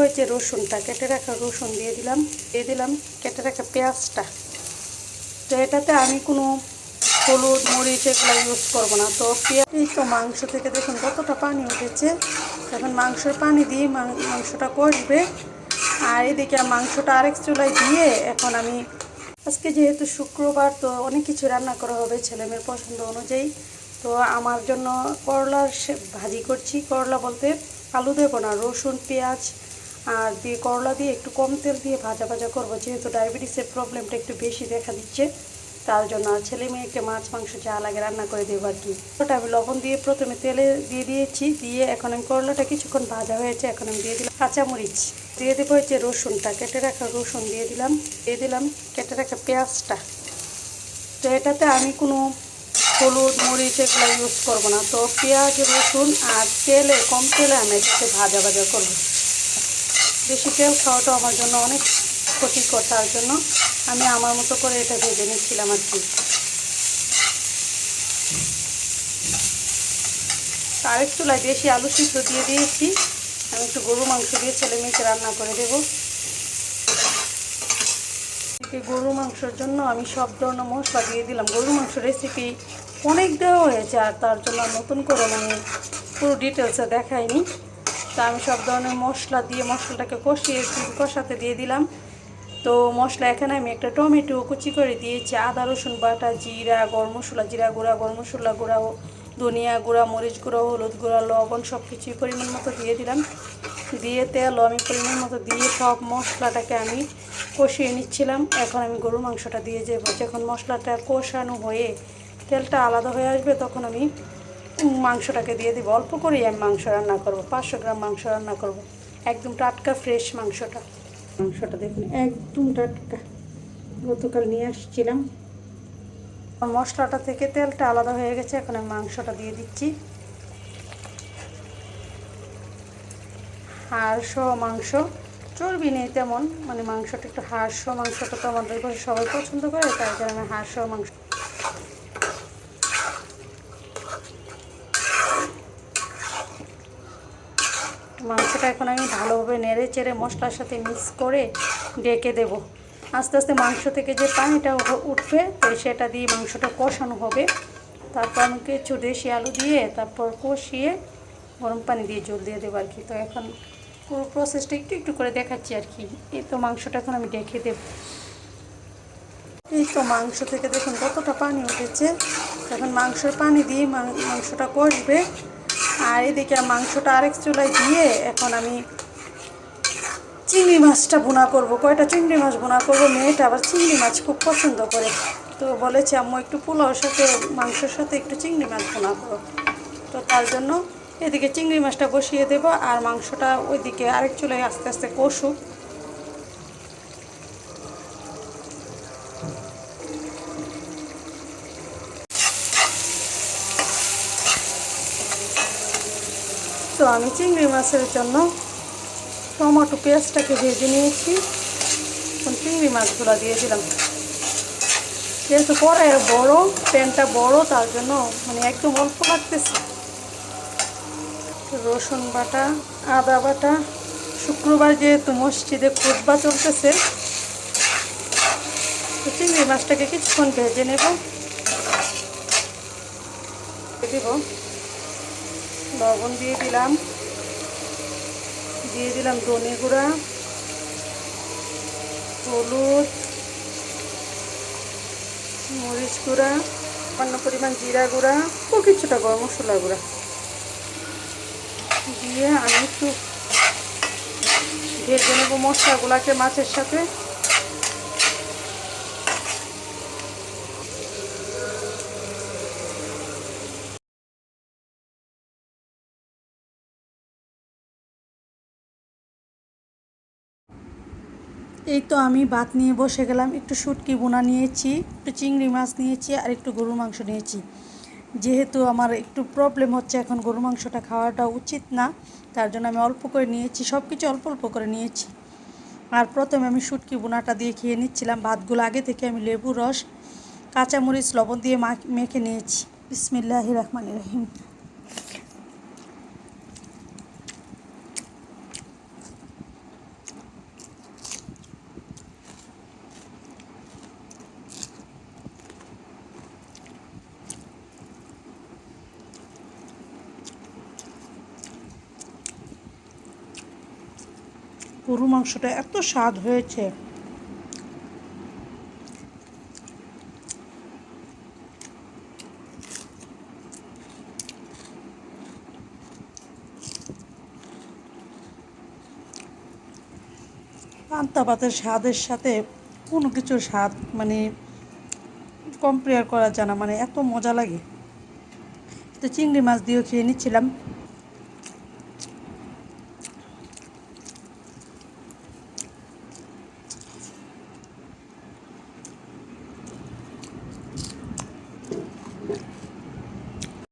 হয়েছে রসুনটা, কেটে রাখা রসুন দিয়ে দিলাম কেটে রাখা পেঁয়াজটা। তো এটাতে আমি কোনো হলুদ মরিচ এগুলো ইউজ করবো না। তো পেঁয়াজ, এই তো মাংস থেকে দেখুন কতটা পানি উঠেছে। এখন মাংসের পানি দিয়ে মাংসটা কষবে। আর এদিকে মাংসটা আরেক চুলায় দিয়ে এখন আমি আজকে যেহেতু শুক্রবার, তো অনেক কিছু রান্না করা হবে ছেলেমেয়ের পছন্দ অনুযায়ী। তো আমার জন্য করলার ভাজি করছি। করলা বলতে আলু দেবো না, রসুন পেঁয়াজ আর দিয়ে করলা দিয়ে একটু কম তেল দিয়ে ভাজা ভাজা করবো, যেহেতু ডায়াবেটিসের প্রবলেমটা একটু বেশি দেখা দিচ্ছে তার জন্য। ছেলে মেয়েকে মাছ মাংস যা লাগে রান্না করে দেবো আর কি। ওটা আমি লবণ দিয়ে প্রথমে তেলে দিয়ে দিয়েছি, দিয়ে এখন আমি করলাটা কিছুক্ষণ ভাজা হয়েছে, এখন আমি দিয়ে দিলাম কাঁচামরিচ, দিয়ে দেবো হচ্ছে রসুনটা, কেটে রাখা রসুন দিয়ে দিলাম কেটে রাখা পেঁয়াজটা। তো এটাতে আমি কোনো হলুদ মরিচ এগুলো ইউজ করবো না। তো পেঁয়াজ রসুন আর তেলে কম তেলে আমি এটাকে ভাজা ভাজা করবো। বেশি তেল খাওয়াটা আমার জন্য অনেক ক্ষতিকর, তার জন্য আমি আমার মতো করে এটা ভেজে নিচ্ছিলাম আর কি। আরেক চুলায় দেশি আলু সিদ্ধ দিয়ে দিয়েছি। আমি একটু গরু মাংস দিয়ে ছেলে মেয়েকে রান্না করে দেবো। গরু মাংসের জন্য আমি সব ধরনের মশলা দিয়ে দিলাম। গরু মাংস রেসিপি অনেক দেওয়া হয়েছে, আর তার জন্য নতুন করে মানে পুরো ডিটেলসে দেখাইনি। তা আমি সব ধরনের মশলা দিয়ে মশলাটাকে কষাতে দিয়ে দিলাম। তো মশলা এখানে আমি একটা টমেটো কুচি করে দিয়েছি, আদা রসুন বাটা, জিরা গরম মশলা, জিরা গুঁড়া, গরম মশলা গুঁড়া, ধনিয়া গুঁড়া, মরিচ গুঁড়া, হলুদ গুঁড়া, লবণ সব কিছুই পরিমাণ মতো দিয়ে দিলাম। দিয়ে তেলও আমি পরিমাণ মতো দিয়ে সব মশলাটাকে আমি কষিয়ে নিচ্ছিলাম। এখন আমি গরুর মাংসটা দিয়ে যাবো। যখন মশলাটা কষানো হয়ে তেলটা আলাদা হয়ে আসবে তখন আমি মাংসটাকে দিয়ে দেবো। অল্প করেই আমি মাংস রান্না করবো, 500 গ্রাম মাংস রান্না করব। একদম টাটকা ফ্রেশ মাংসটা দেখুন একদম টাটকা, গতকাল নিয়ে আসছিলাম। মশলাটা থেকে তেলটা আলাদা হয়ে গেছে, এখন আমি মাংসটা দিয়ে দিচ্ছি। হাড়সহ মাংস, চর্বি নেই তেমন, মানে মাংসটা একটু হাড়সহ মাংসটা তো আমাদের ঘরে সবাই পছন্দ করে, তাই জন্য আমি হাড়সহ মাংস। মাংসটা এখন আমি ভালোভাবে নেড়ে চেড়ে মশলার সাথে মিক্স করে ঢেকে দেব। আস্তে আস্তে মাংস থেকে যে পানিটা উঠবে তো সেটা দিয়ে মাংসটা কষানো হবে। তারপর আমি কিছু দেশি আলু দিয়ে তারপর কষিয়ে গরম পানি দিয়ে জল দিয়ে দেবো আর কি। তো এখন পুরো প্রসেসটা একটু একটু করে দেখাচ্ছি আর কি। এই তো মাংসটা এখন আমি ঢেকে দেব। এই তো মাংস থেকে দেখুন কতটা পানি উঠেছে। এখন মাংসের পানি দিয়ে মাংসটা কষবে। আর এদিকে মাংসটা আরেক চুলায় দিয়ে এখন আমি চিংড়ি মাছটা ভুনা করব। কয়টা চিংড়ি মাছ ভুনা করবো, মেয়েটা আবার চিংড়ি মাছ খুব পছন্দ করে। তো বলেছে আম্মু একটু পোলাওর সাথে মাংসের সাথে একটু চিংড়ি মাছ ভুনা করো। তো তার জন্য এদিকে চিংড়ি মাছটা বসিয়ে দেব, আর মাংসটা ওইদিকে আরেক চুলায় আস্তে আস্তে কষুক। তো আমি চিংড়ি মাছের জন্য টমেটো পেঁয়াজটাকে ভেজে নিয়েছি। এখন চিংড়ি মাছগুলো দিয়ে দিলাম। যেহেতু কড়াইয়ের বড়, প্যানটা বড়, তার জন্য মানে একদম অল্প লাগতেছে। রসুন বাটা, আদা বাটা, শুক্রবার যেহেতু মসজিদে খুতবা চলতেছে, তো চিংড়ি মাছটাকে কিছুক্ষণ ভেজে নেব। দিব লবণ দিয়ে দিলাম ধনে গুঁড়া, হলুদ, মরিচ গুঁড়া, সামান্য পরিমাণ জিরা গুঁড়া ও কিছুটা গরম মশলা গুঁড়া দিয়ে আমি একটু ভেজে নেব মশলাগুলোকে মাছের সাথে। এই তো আমি ভাত নিয়ে বসে গেলাম। একটু শুটকি বোনা নিয়েছি, একটু চিংড়ি মাছ নিয়েছি, আর একটু গরুর মাংস নিয়েছি। যেহেতু আমার একটু প্রবলেম হচ্ছে, এখন গরুর মাংসটা খাওয়াটা উচিত না, তার জন্য আমি অল্প করে নিয়েছি, সব কিছু অল্প অল্প করে নিয়েছি। আর প্রথমে আমি শুটকি বোনাটা দিয়ে খেয়ে নিচ্ছিলাম। ভাতগুলো আগে থেকে আমি লেবু রস, কাঁচামরিচ, লবণ দিয়ে মেখে নিয়েছি। বিসমিল্লাহির রহমানির রহিম। গরু মাংসটা এত স্বাদ হয়েছে। পান্তা ভাতের স্বাদের সাথে কোনো কিছুর স্বাদ মানে কম্পেয়ার করা যায় না, মানে এত মজা লাগে। তো চিংড়ি মাছ দিয়েও খেয়ে নিচ্ছিলাম।